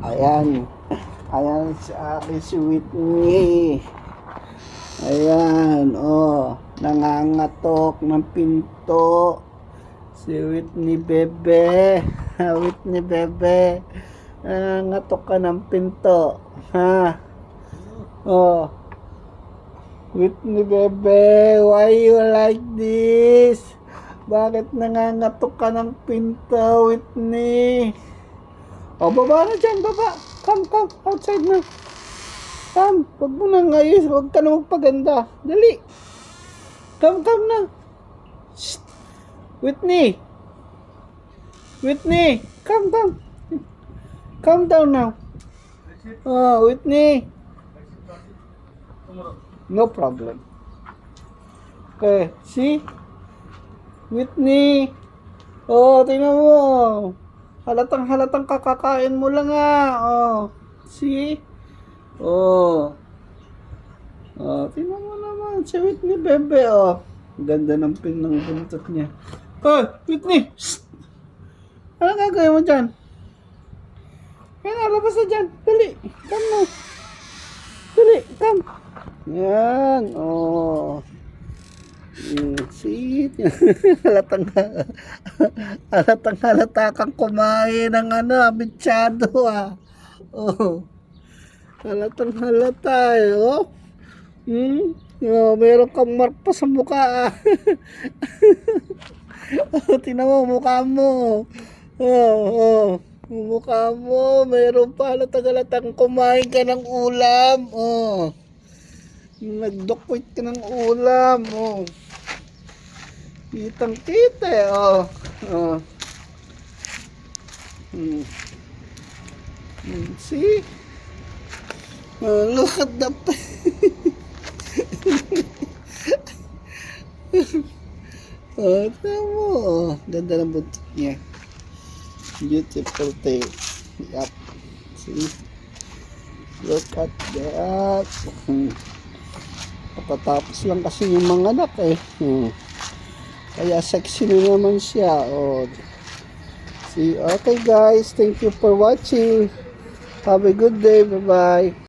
Ayan. Ayan si aking si Whitney. Ayan, oh. Nangangatok ng pinto. Si Whitney Bebe. Whitney Bebe. Nangangatok ka ng pinto. Ha? Oh. Whitney Bebe, why you like this? Bakit nangangatok ka ng pinto, Whitney? O, baba na dyan, baba. Come, outside na. Come, wag mo na ngayos. Wag ka na magpaganda. Dali. Come na. Shh. Whitney. Whitney, come. Calm down now. Oh, Whitney. No problem. Okay, see? Whitney. Oh, tingnan mo. Halatang kakakain mo lang Oh. See? Oh. Oh, tingnan mo naman. Si Whitney Bebe, oh. Ganda ng buntot niya. Oh, Whitney. Shh. Ano gagawin mo dyan? Kaya labas na dyan. Dali. Come na. Dali, come. Yan, oh. See? halata kang kumain ng abitsado Oh. Halata oh. Oh, meron kang mark pa sa mukha Oh, tingnan mo mukha mo. Mukha mo, meron pa halatang kumain ka ng ulam. Oh. Nagdukwit ka ng ulam. Oh. Kitang-kita Oh. See? Look at the tignan mo. Ganda ng buntot niya. Beautiful tail. Yup. See? Look at that. Patatapos lang kasi yung mga anak Kaya sexy na naman siya. Oh. See? Okay guys, thank you for watching. Have a good day. Bye-bye.